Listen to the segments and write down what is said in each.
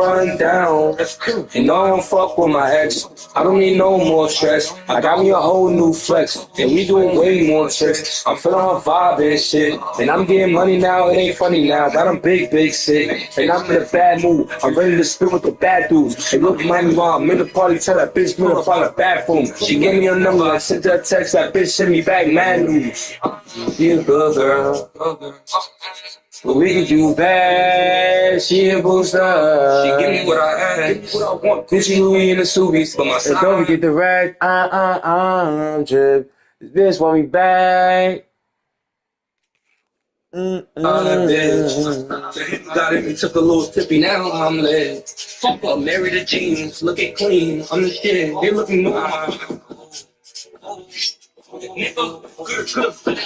run down. And no, I don't fuck with my ex. I don't need no more stress. I got me a whole new flex. And we doing way more tricks. I'm feeling my vibe and shit. And I'm getting money now, it ain't funny now. Got them big sick. And I'm in a bad mood. I'm ready to spit with the bad dudes. Hey, look, mommy, while I'm in the party, tell that bitch me to find a bathroom. She gave me a number, I sent her a text, that bitch sent me back mad news. She a good girl. But we can do bad, she a booster. She give me what I ask, what I want. Gucci, Louis, and the Subies. But my side. And don't forget the rag, drip. This bitch want me back. The hip got it, we took a little tippy, now I'm lit. Fuck up, married to jeans, looking clean, I'm the shit, they looking new. Nigga, good.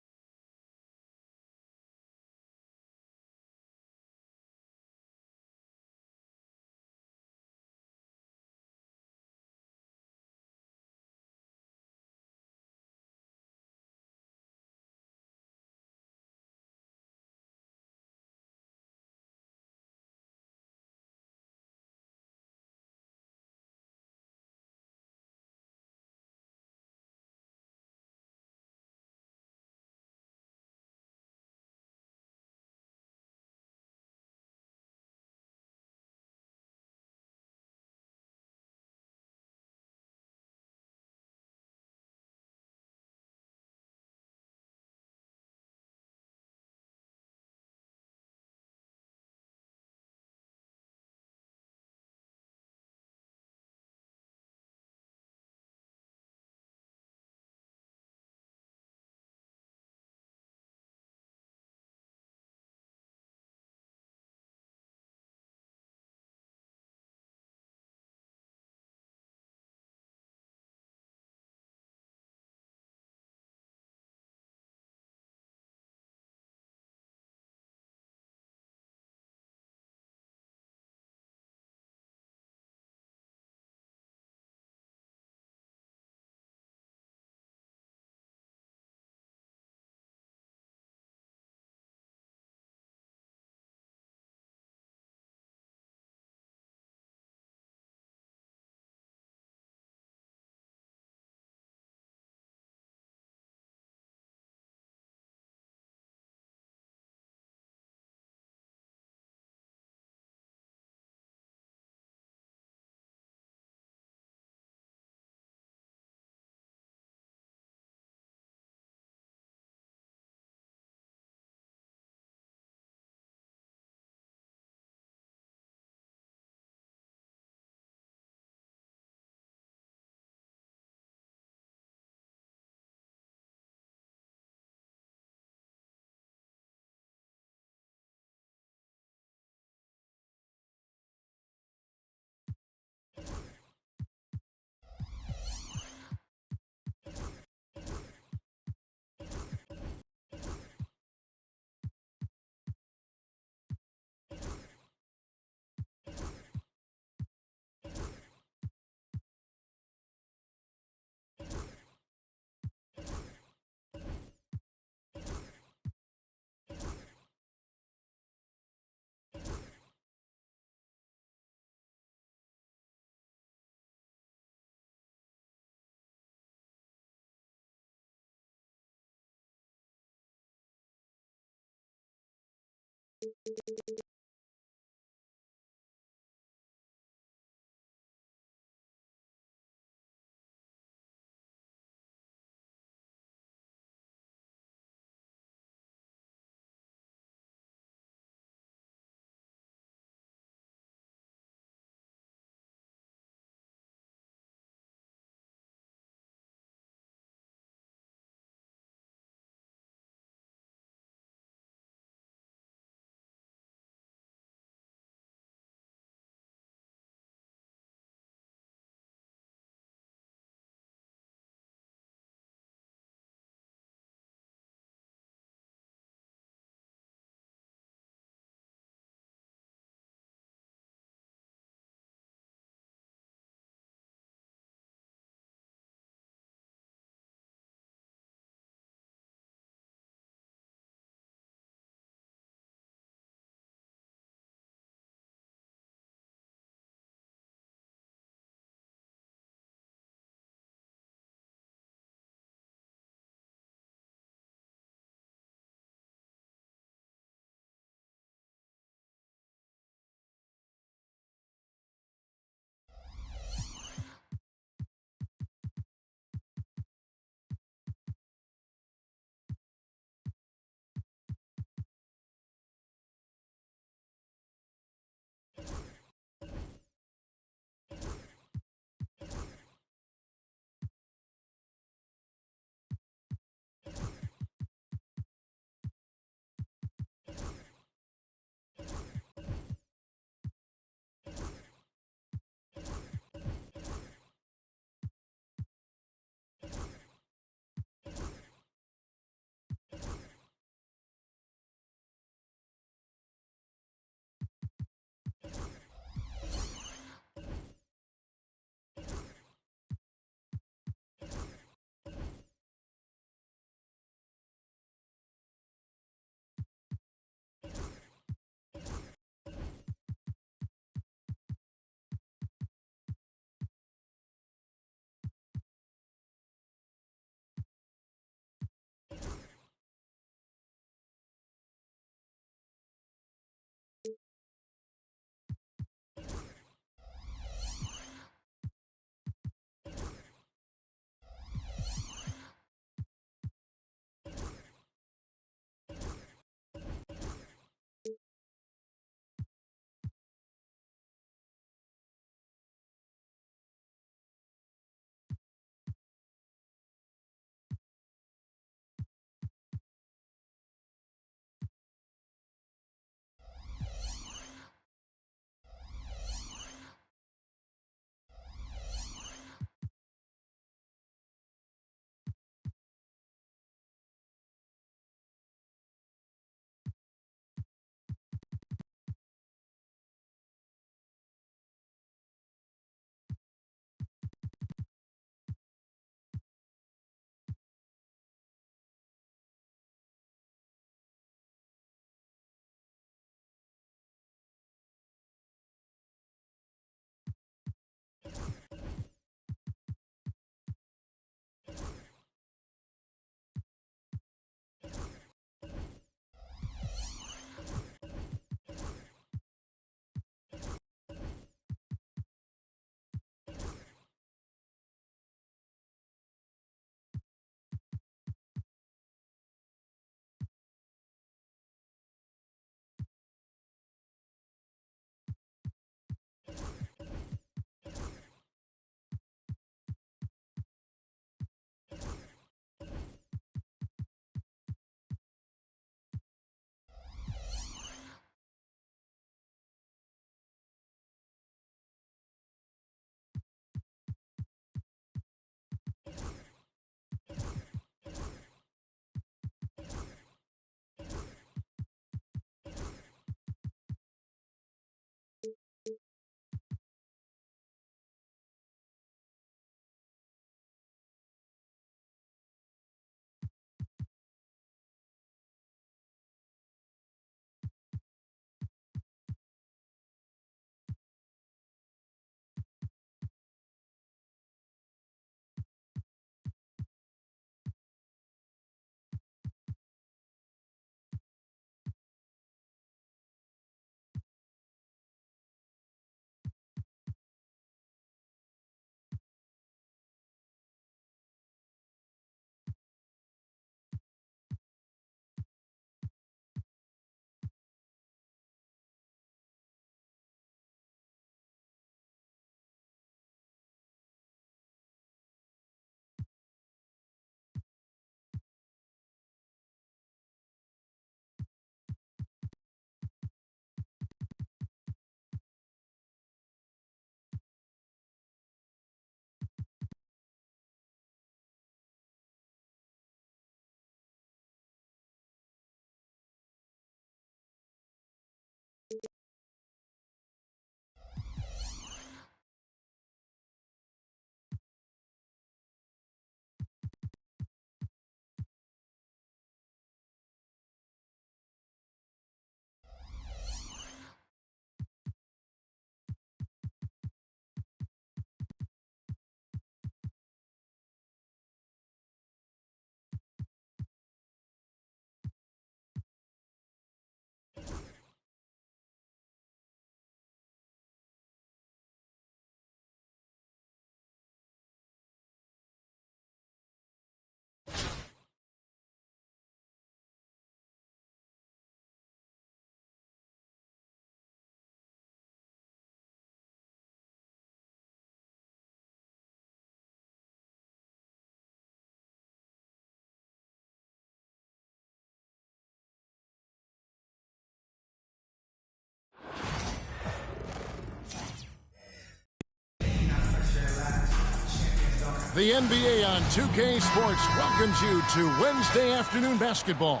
The NBA on 2K Sports welcomes you to Wednesday afternoon basketball.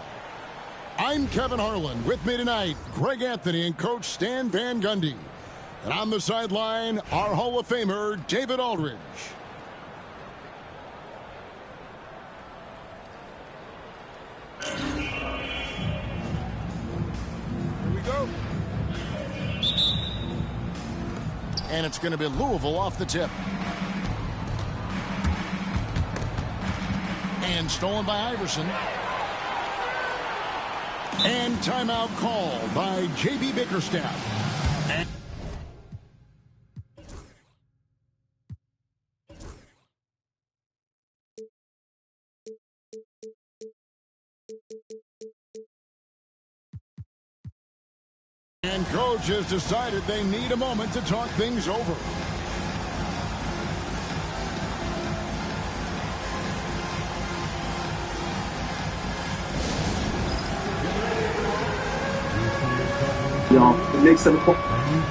I'm Kevin Harlan. With me tonight, Greg Anthony and Coach Stan Van Gundy. And on the sideline, our Hall of Famer, David Aldridge. Here we go. And it's going to be Louisville off the tip. And stolen by Iverson. And timeout called by J.B. Bickerstaff. And coach has decided they need a moment to talk things over. Y'all, the Knicks have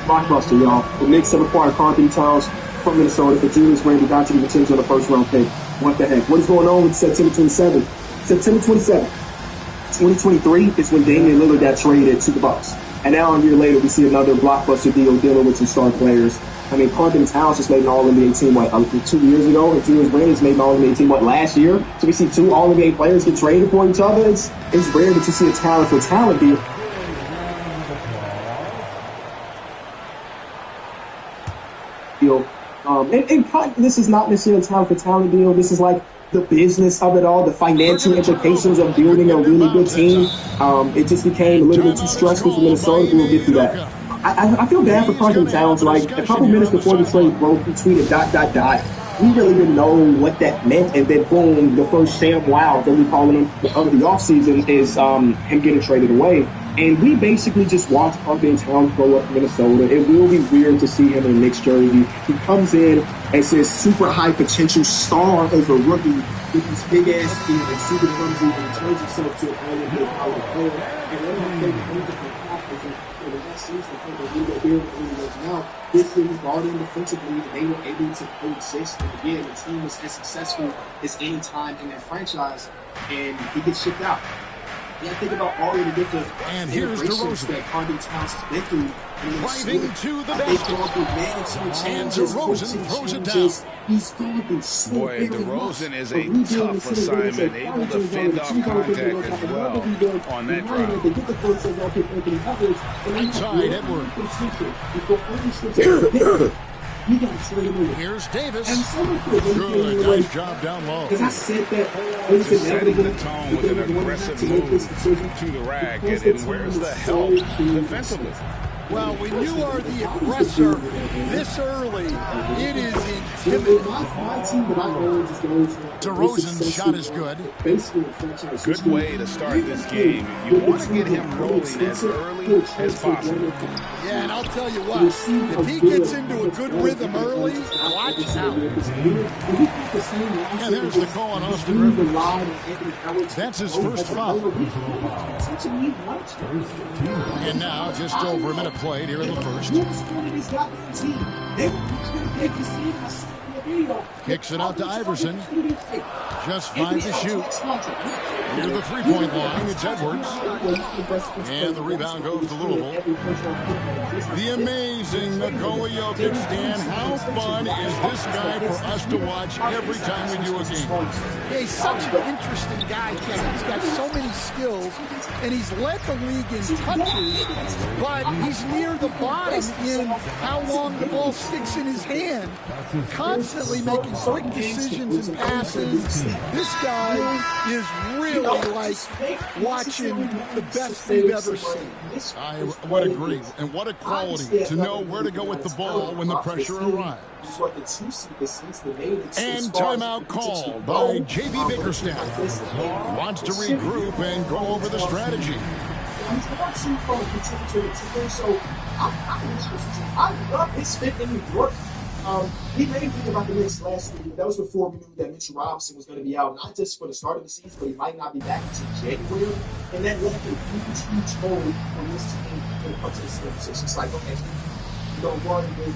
blockbuster, y'all. The Knicks have acquired Karl-Anthony Towns from Minnesota for Julius Randle, got to the potential on the first round pick. What the heck? What is going on with September 27th? September 27th, 2023 is when Damian Lillard got traded to the Bucks. And now a year later, we see another blockbuster deal dealing with some star players. I mean, Karl-Anthony Towns just made an All-NBA team, 2 years ago? And Julius Randle made an All-NBA team, last year? So we see two All-NBA players get traded for each other. It's rare that you see a talent for talent deal. This is not necessarily a talent for talent deal. This is like the business of it all, the financial implications of building a really good team. It just became a little bit too stressful for Minnesota. We'll get through that. I feel bad for Karl-Anthony Towns. Like a couple minutes before the trade broke, he tweeted ... We really didn't know what that meant, and then boom, the first Sam Wow that we calling him of the offseason is him getting traded away. And we basically just watched Karl-Anthony Towns grow up in Minnesota. It will be weird to see him in a Knicks jersey. He comes in as this super high potential star as a rookie with this big ass team and super clumsy and turns himself to an all-NBA college player. And one of my favorite things that happened in the last season, now, this year he brought in defensively, and they were able to coexist. And again, the team was as successful as any time in that franchise, and he gets shipped out. Yeah, think about all of the different integrations that Karl-Anthony Towns has been through. Driving to the basket. And DeRozan throws it down. He's gone through so Boy, DeRozan is a tough assignment, able to fend off contact as well on that drive. Inside Edwards. Here's Davis. Good, nice job down low. Just setting the tone with an aggressive move to the rack. And where's the help defensively? Well, when you are the aggressor this early, it is intimidating. DeRozan's shot is good. Good way to start this game. You want to get him rolling as early as possible. Yeah, and I'll tell you what, if he gets into a good rhythm early, watch out. And there's the call on Austin Rivers. That's his first foul. And now, just over a minute played here in the first. Kicks it out to Iverson. Just 5 to shoot. Near the three-point line, it's Edwards. And the rebound goes to Louisville. The amazing Nikola Jokic. Dan, how fun is this guy for us to watch every time we do a game? Yeah, he's such an interesting guy, Kevin. He's got so many skills, and he's led the league in touches, but he's near the bottom in how long the ball sticks in his hand. Constantly making quick decisions and passes. This guy is really like watching the best we've ever seen. I would agree. And what a quality to know where to go with the ball when the pressure arrives. And timeout called by J.B. Bickerstaff. Wants to regroup and go over the strategy. I love his fit in New York. We made think about the Knicks last week. That was before we knew that Mitchell Robinson was going to be out, not just for the start of the season, but he might not be back until January. And that left a huge hole on this team when it comes to the skill position. It's like, okay, you don't worry with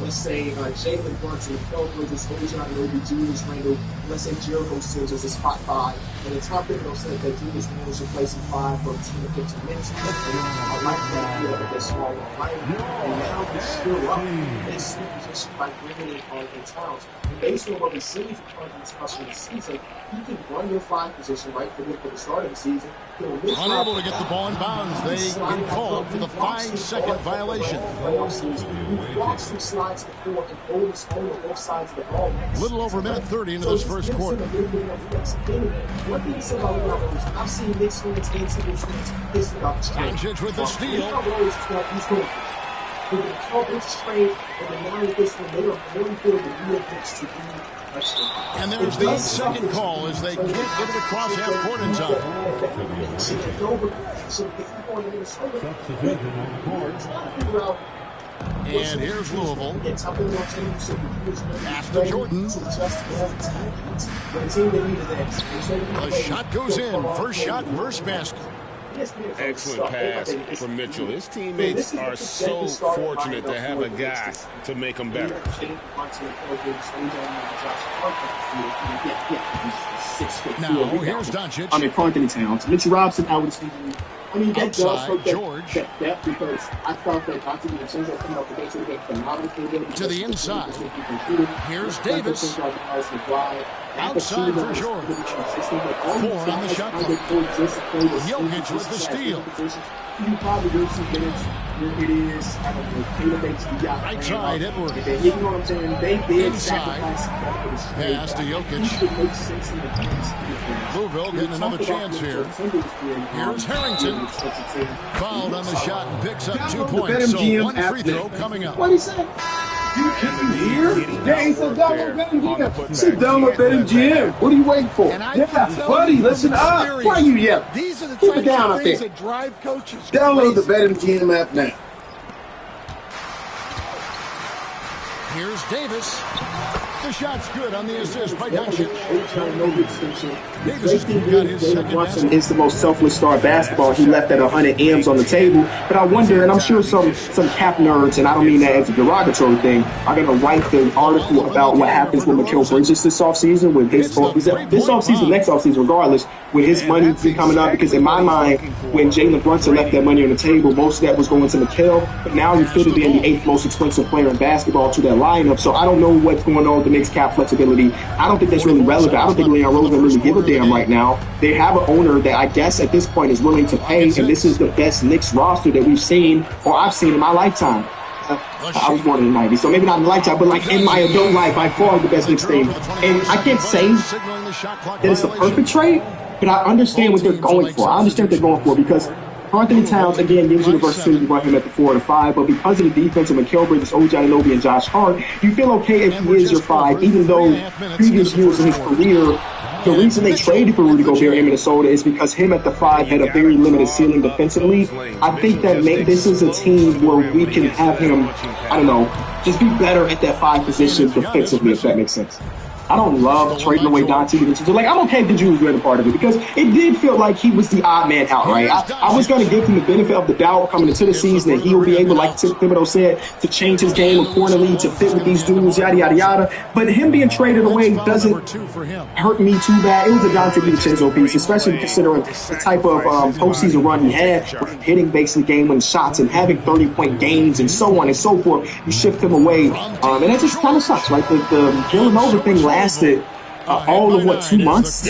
let's say Jalen Brunson, Kel Bridges, OJ Anunoby, Julius Randle, let's say Jericho Sims as a spot 5, and the top Thibodeau said that Julius Randle should play some 5 for 10 to 15 minutes. And I like that idea of that small line. And now he's still up. They see position by bringing in Carlton Towns. And based on what we see from Carlton Towns in the season, you can run your 5 position right for the start of the season. Unable to get the ball in bounds. They get called for the 5-second violation. Little over a minute 30 into this first quarter. One thing you said about LeBron, I've seen Knicks fans and single fans pissed about the trade. Doncic with the steal. He's going with the Celtics trade and the now with this one, they are going for the real Knicks to be. And there's the 8-second call as they can't get to the cross half court in time. And here's Louisville. Pass to Jordan. The shot goes in. First shot, first basket. Excellent pass from Mitchell. His teammates are so fortunate to have a guy to make them better. Now, here's Doncic. I mean, Carlton Towns. Mitchell Robinson out with the season. I mean, that does hurt George. that depth because I thought that Dr. DiVincenzo coming up the bench would get phenomenal. To the inside. Here's Davis. Outside for George. 4 on the shot clock. Jokic with the steal. You probably will see minutes where it is, I don't know, database. Right side, Edwards. You know what I'm saying? They did sacrifice. Pass to Jokic. Louisville getting another chance here. Here's Harrington. Fouled on the shot and picks up 2 points. So 1 free throw coming up. What did he say? You hear? Yeah, he said download BetMGM. He said download BetMGM. What are you waiting for? Yeah, buddy, listen up. Why are you yelling? These are the Keep it down types up of things there. that drive coaches. Download the BetMGM app now. Here's Davis. The shot's good on the assist by Doncic. Davis got his second basket. Is the most selfless star of basketball. He left at 100 M's on the table. But I wonder, and I'm sure some cap nerds, and I don't mean that as a derogatory thing, are going to write the article about what happens with Mikal Bridges this offseason, with his offseason, next offseason, regardless, with his money coming up. Because in my mind, when Jalen Brunson left that money on the table, most of that was going to Mikal. But now he fitted in the 8th most expensive player in basketball to that lineup. So I don't know what's going on with the Knicks cap flexibility. I don't think that's really relevant. I don't think Leon Rose will really give a damn right now. They have an owner that I guess at this point is willing to pay, and this is the best Knicks roster that we've seen, or I've seen in my lifetime. I was born in the 90s, so maybe not in the lifetime, but like in my adult life, by far the best Knicks team. And I can't say that it's the perfect trade, but I understand what they're going for. I understand what they're going for because Anthony Towns, again, gives you the versatility to run him at the 4 or the 5, but because of the defense of Mikal Bridges, OJ Anunoby, and Josh Hart, you feel okay if he is your 5, even though previous years in his career, the reason they traded for Rudy Gobert in Minnesota is because him at the 5 had a very limited ceiling defensively. I think that this is a team where we can have him, I don't know, just be better at that 5 position defensively, if that makes sense. I don't love trading away Dante. Like, I'm okay if the Jews were a part of it because it did feel like he was the odd man out, right? I was going to give him the benefit of the doubt coming into the season that he'll be able, like Tim Thibodeau said, to change his game accordingly to fit with these dudes, yada, yada, yada. But him being traded away doesn't hurt me too bad. It was a Dante DiVincenzo piece, especially considering the type of postseason run he had, hitting basically game-winning shots and having 30-point games and so on and so forth. You shift him away. And that just kind of sucks, right? The Villanova thing lasted all of, 2 months?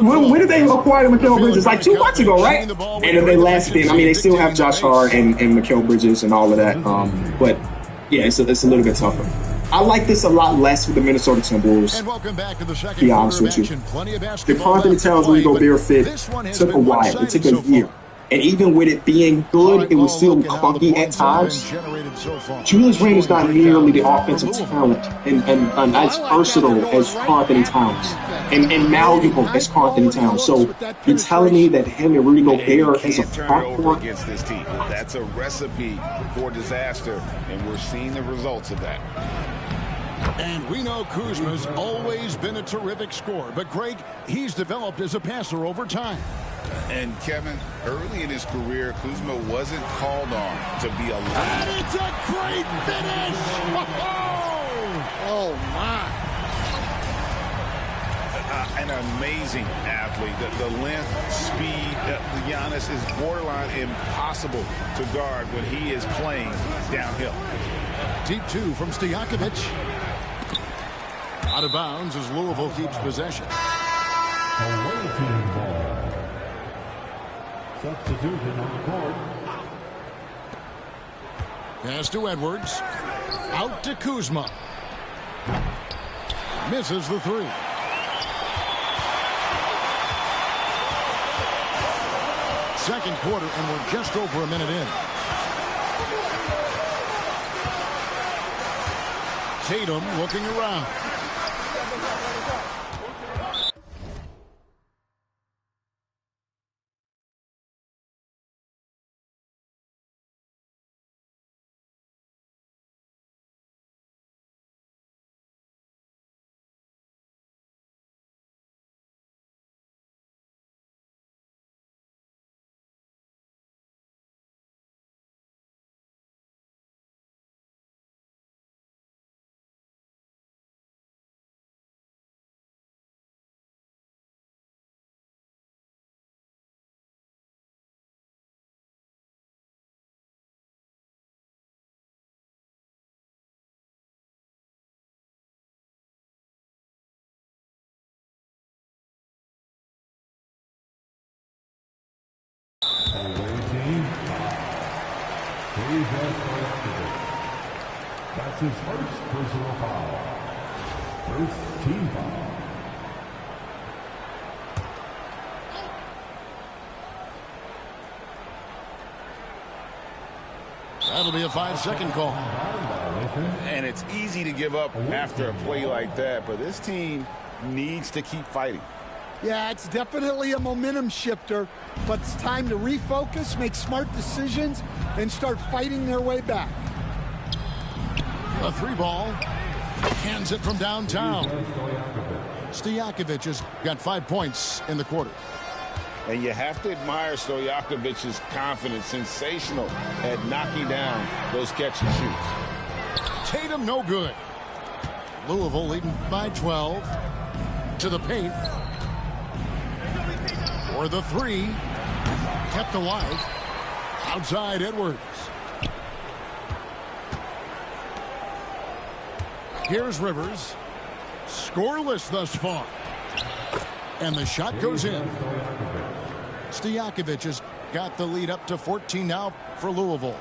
when did they acquire Mikal Bridges? Like 2 months ago, right? And if they lasted, I mean, they still have Josh Hart and Mikal Bridges and all of that. But, yeah, it's a little bit tougher. I like this a lot less with the Minnesota Timberwolves. And welcome back to the second to be honest with you. The Carlton Towns Rudy Gobert fit took a while. It took a year. And even with it being good, it was still clunky at times. Julius Randle's not nearly the offensive talent and as versatile as Carlton Towns and malleable as Carlton Towns. So you're telling me that him and Rudy Gobert as a front court against this team? That's a recipe for disaster, and we're seeing the results of that. And we know Kuzma's always been a terrific scorer, but Greg, he's developed as a passer over time. And Kevin, early in his career, Kuzma wasn't called on to be a leader. And it's a great finish! Oh, my. An amazing athlete. The length, speed, Giannis is borderline impossible to guard when he is playing downhill. Deep two from Stojakovic. Out of bounds as Louisville keeps possession. Away team ball. Substitution on the court. Pass to Edwards. Out to Kuzma. Misses the three. Second quarter, and we're just over a minute in. Tatum looking around. Away team. That's his first personal foul. First team foul. That'll be a 5-second call. And it's easy to give up after a play like that, but this team needs to keep fighting. Yeah, it's definitely a momentum shifter, but it's time to refocus, make smart decisions, and start fighting their way back. A three ball. Hands it from downtown. Stojakovic has got 5 points in the quarter. And you have to admire Stojakovic's confidence. Sensational at knocking down those catch and shoots. Tatum no good. Louisville leading by 12. To the paint. For the three. Kept alive. Outside Edwards. Here's Rivers. Scoreless thus far. And the shot goes in. Stojakovic has got the lead up to 14 now for Louisville.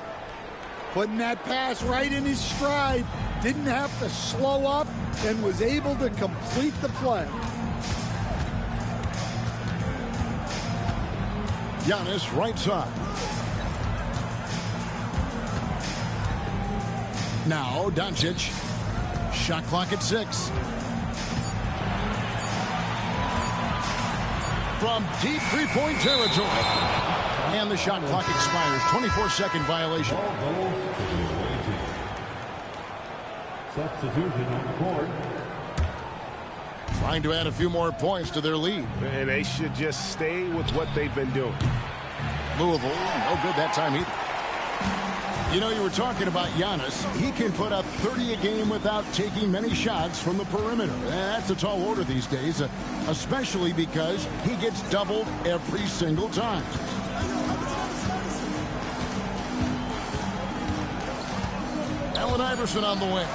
Putting that pass right in his stride. Didn't have to slow up and was able to complete the play. Giannis right side. Now Doncic. Shot clock at 6. From deep three-point territory. And the shot clock expires. 24-second violation. Substitution on the court. Trying to add a few more points to their lead. And they should just stay with what they've been doing. Louisville, no good that time either. You know, you were talking about Giannis. He can put up 30 a game without taking many shots from the perimeter. That's a tall order these days, especially because he gets doubled every single time. Allen Iverson on the way.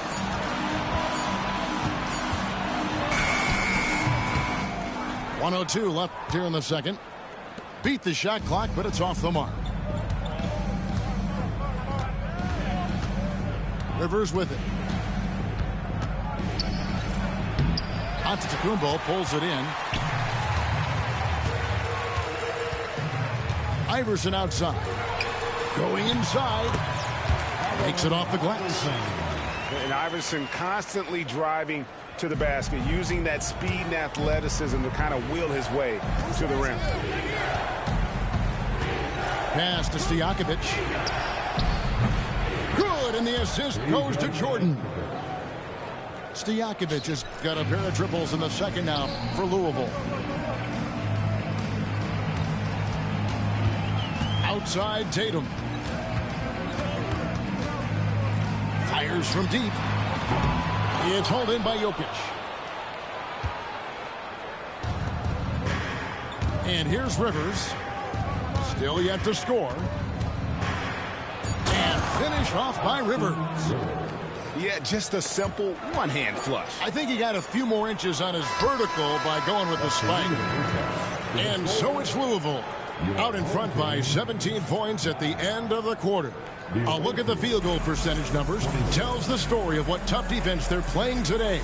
.102 left here in the second. Beat the shot clock, but it's off the mark. Rivers with it. Antetokounmpo pulls it in. Iverson outside. Going inside. Makes it off the glass. And Iverson constantly driving to the basket, using that speed and athleticism to kind of wheel his way to the rim. Pass to Stojakovic. Good, and the assist goes to Jordan. Stojakovic has got a pair of triples in the second now for Louisville. Outside Tatum. Fires from deep. It's hauled in by Jokic. And here's Rivers. Still yet to score. And finished off by Rivers. Yeah, just a simple one-hand flush. I think he got a few more inches on his vertical by going with the spike. And so it's Louisville, out in front by 17 points at the end of the quarter. A look at the field goal percentage numbers tells the story of what tough defense they're playing today.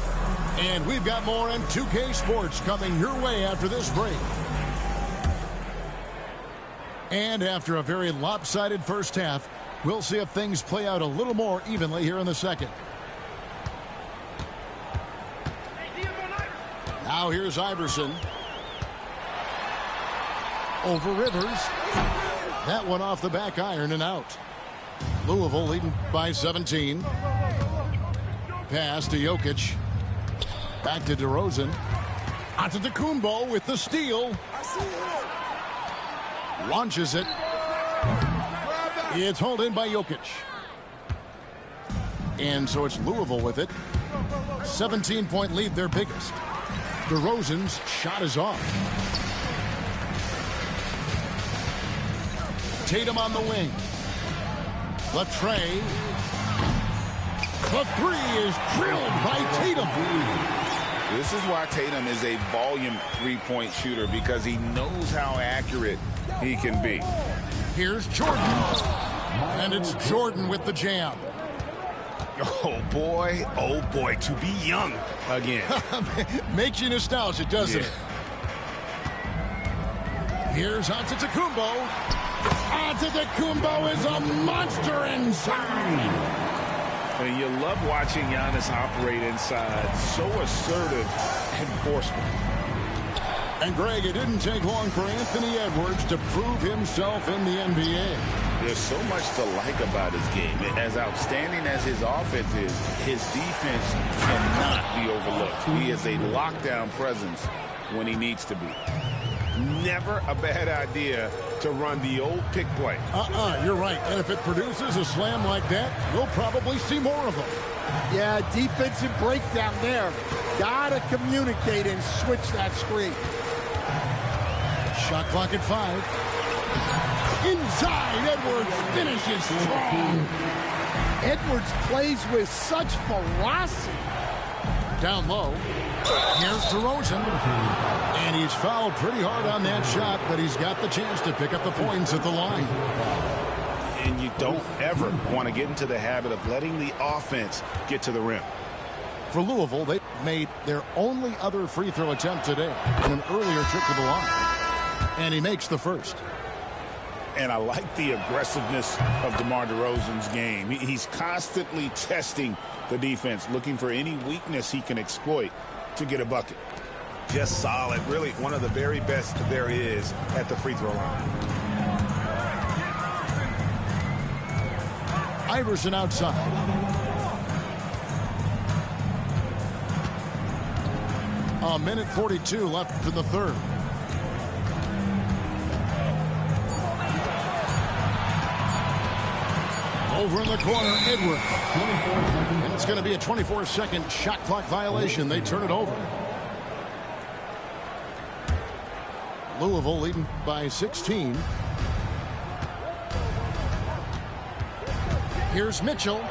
And we've got more on 2K Sports coming your way after this break. And after a very lopsided first half, we'll see if things play out a little more evenly here in the second. Now here's Iverson. Over Rivers. That one off the back iron and out. Louisville leading by 17. Pass to Jokic. Back to DeRozan. Antetokounmpo with the steal. Launches it. It's hauled in by Jokic. And so it's Louisville with it. 17-point lead, their biggest. DeRozan's shot is off. Tatum on the wing. The tray. The three is drilled by Tatum. This is why Tatum is a volume three-point shooter, because he knows how accurate he can be. Here's Jordan. And it's Jordan with the jam. Oh boy, to be young again. Makes you nostalgic, doesn't it? Here's Antetokounmpo. Antetokounmpo is a monster inside. And you love watching Giannis operate inside. So assertive and forceful. And Greg, it didn't take long for Anthony Edwards to prove himself in the NBA. There's so much to like about his game. As outstanding as his offense is, his defense cannot be overlooked. He is a lockdown presence when he needs to be. Never a bad idea to run the old pick play. You're right. And if it produces a slam like that, we'll probably see more of them. Yeah, defensive breakdown there. Gotta communicate and switch that screen. Shot clock at 5. Inside, Edwards finishes strong. Edwards plays with such ferocity. Down low. Here's DeRozan. And he's fouled pretty hard on that shot, but he's got the chance to pick up the points at the line. And you don't ever want to get into the habit of letting the offense get to the rim. For Louisville, they made their only other free throw attempt today on an earlier trip to the line. And he makes the first. And I like the aggressiveness of DeMar DeRozan's game. He's constantly testing the defense, looking for any weakness he can exploit to get a bucket. Just solid. Really one of the very best there is at the free throw line. Iverson outside. A minute 42 left in the third. Over in the corner, Edwards. And it's going to be a 24-second shot clock violation. They turn it over. Louisville leading by 16. Here's Mitchell.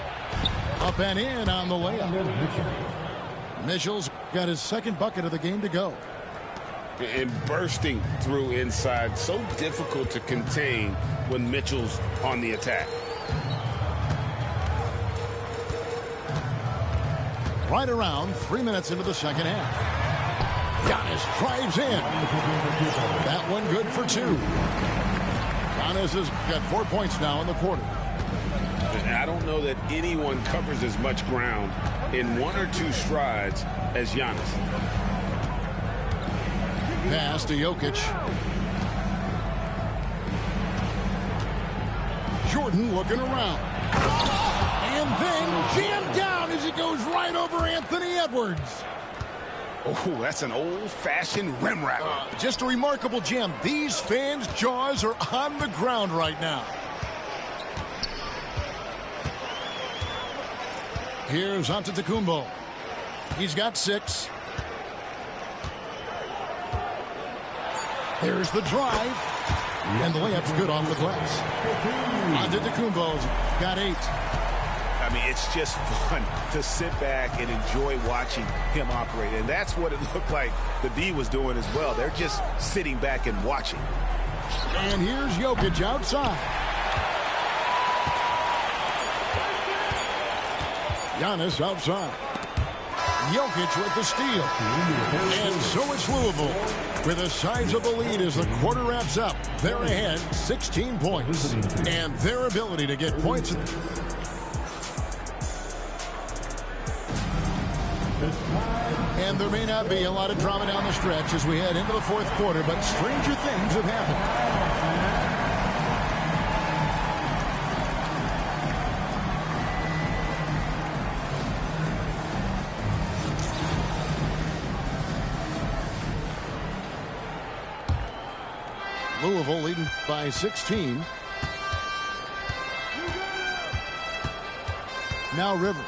Up and in on the layup. Mitchell's got his second bucket of the game to go. And bursting through inside. So difficult to contain when Mitchell's on the attack. Right around 3 minutes into the second half. Giannis drives in. That one good for 2. Giannis has got 4 points now in the quarter. I don't know that anyone covers as much ground in 1 or 2 strides as Giannis. Pass to Jokic. Jordan looking around. And then jammed down as he goes right over Anthony Edwards. Oh, that's an old-fashioned rim rattler. Just a remarkable gem. These fans' jaws are on the ground right now. Here's Antetokounmpo. He's got 6. There's the drive. And the layup's good off the glass. Antetokounmpo's got 8. I mean, it's just fun to sit back and enjoy watching him operate. And that's what it looked like the D was doing as well. They're just sitting back and watching. And here's Jokic outside. Giannis outside. Jokic with the steal. And so it's Louisville with a sizable lead as the quarter wraps up. They're ahead 16 points. And their ability to get points. And there may not be a lot of drama down the stretch as we head into the fourth quarter, but stranger things have happened. Louisville leading by 16. Now Rivers.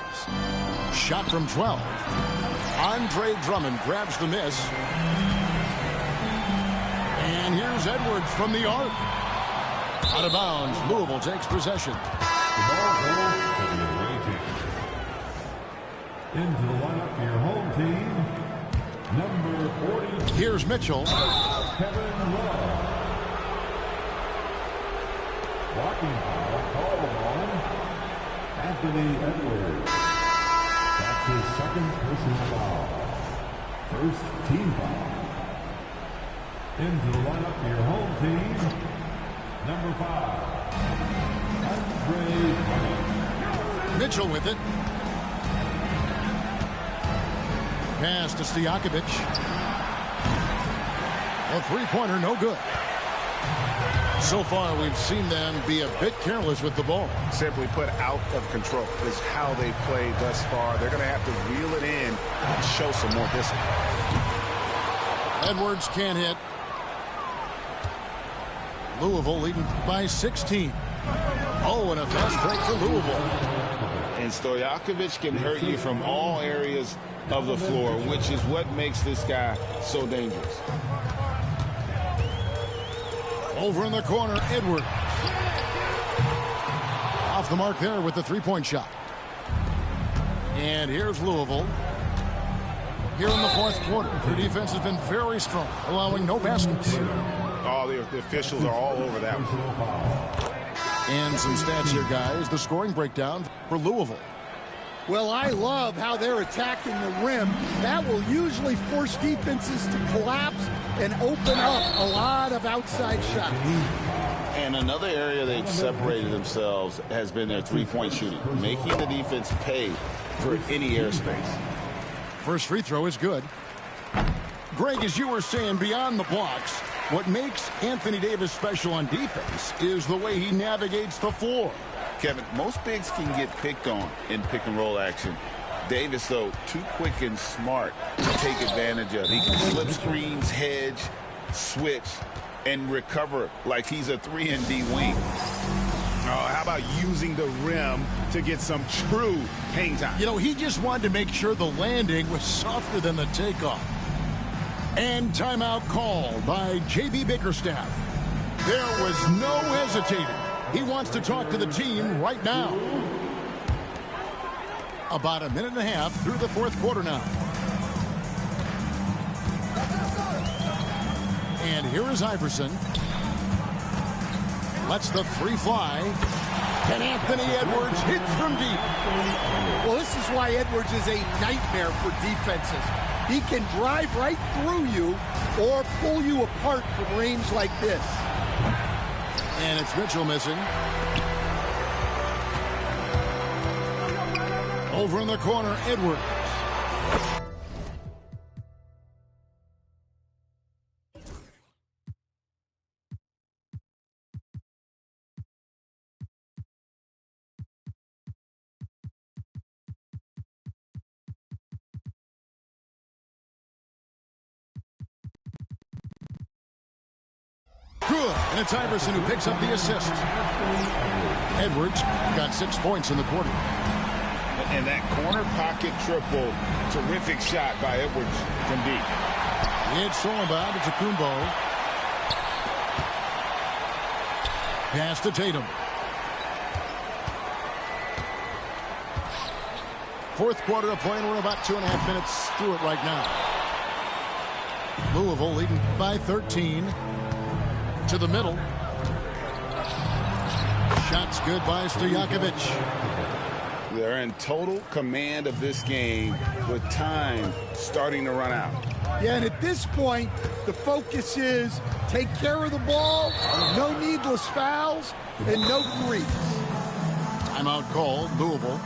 Shot from 12. Andre Drummond grabs the miss. And here's Edwards from the arc. Out of bounds. Louisville takes possession. The ball goes to the away team. Into the lineup for your home team, number 40. Here's Mitchell. Kevin Love. Blocking foul called on Anthony Edwards. That's his second personal foul. First team foul. Into the lineup for your home team, number 5, Andre Drummond. Mitchell with it. Pass to Stojakovic. A three-pointer, no good. So far, we've seen them be a bit careless with the ball. Simply put, out of control is how they played thus far. They're going to have to reel it in and show some more discipline. Edwards can't hit. Louisville leading by 16. Oh, and a fast break for Louisville. And Stojakovic can hurt you from all areas of the floor, which is what makes this guy so dangerous. Over in the corner, Edwards. Off the mark there with the three-point shot. And here's Louisville. Here in the fourth quarter, their defense has been very strong, allowing no baskets. Oh, the officials are all over that one. And some stats here, guys. The scoring breakdown for Louisville. Well, I love how they're attacking the rim. That will usually force defenses to collapse and open up a lot of outside shots. And another area they've separated themselves has been their three-point shooting, making the defense pay for any airspace. First free throw is good. Greg, as you were saying, beyond the blocks, what makes Anthony Davis special on defense is the way he navigates the floor. Kevin, most bigs can get picked on in pick-and-roll action. Davis, though, too quick and smart to take advantage of. He can slip screens, hedge, switch, and recover like he's a 3-and-D wing. Oh, how about using the rim to get some true hang time? You know, he just wanted to make sure the landing was softer than the takeoff. And timeout called by J.B. Bickerstaff. There was no hesitating. He wants to talk to the team right now. About a minute and a half through the fourth quarter now. And here is Iverson. Lets the three fly. And Anthony Edwards hits from deep. Well, this is why Edwards is a nightmare for defenses. He can drive right through you or pull you apart from range like this. And it's Mitchell missing. Over in the corner, Edwards. Good. And it's Iverson who picks up the assist. Edwards got 6 points in the quarter. And that corner pocket triple, terrific shot by Edwards from deep. It's Solomon to Kumbo. Pass to Tatum. Fourth quarter of play, and we're about 2.5 minutes through it right now. Louisville leading by 13. To the middle. Shots good by Stojakovic. They're in total command of this game with time starting to run out. Yeah, and at this point, the focus is take care of the ball, no needless fouls, and no threes. Timeout called, Louisville.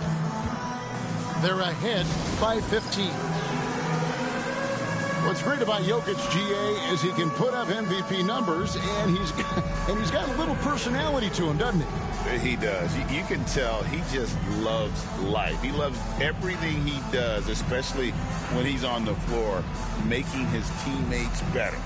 They're ahead by 15. What's great about Jokic, GA, is he can put up MVP numbers, and he's got a little personality to him, doesn't he? He does. You can tell he just loves life. He loves everything he does, especially when he's on the floor, making his teammates better.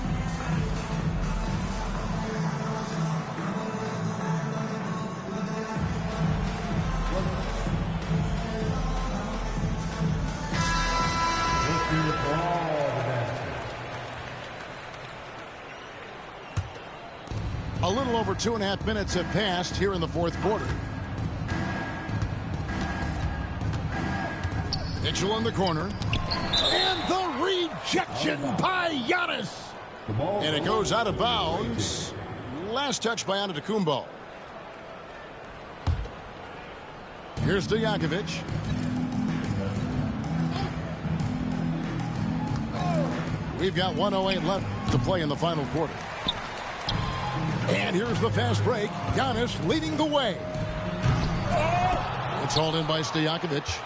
A little over 2.5 minutes have passed here in the fourth quarter. Mitchell in the corner. And the rejection by Giannis. And it goes out of bounds. Last touch by Antetokounmpo. Here's Stojakovic. We've got 1:08 left to play in the final quarter. And here's the fast break. Giannis leading the way. It's hauled in by Stojakovic.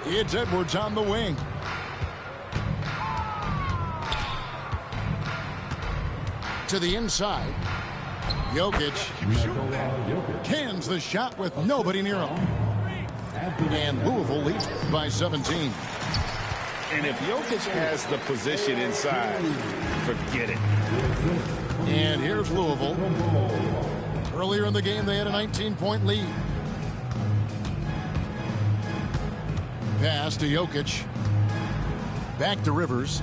It's Edwards on the wing. To the inside. Jokic cans the shot with nobody near him. And Louisville leads by 17. And if Jokic has the position inside, forget it. And here's Louisville. Earlier in the game, they had a 19-point lead. Pass to Jokic. Back to Rivers.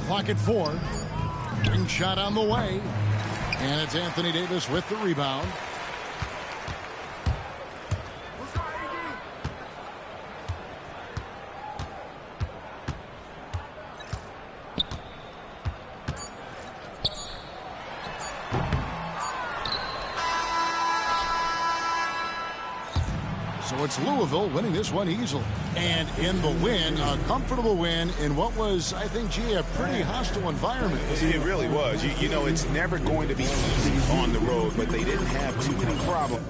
Clock at 4. Ring shot on the way. And it's Anthony Davis with the rebound. So it's Louisville winning this one easily. And in the win, a comfortable win in what was, I think, gee, a pretty hostile environment. It really was. You know, it's never going to be easy on the road, but they didn't have too many problems.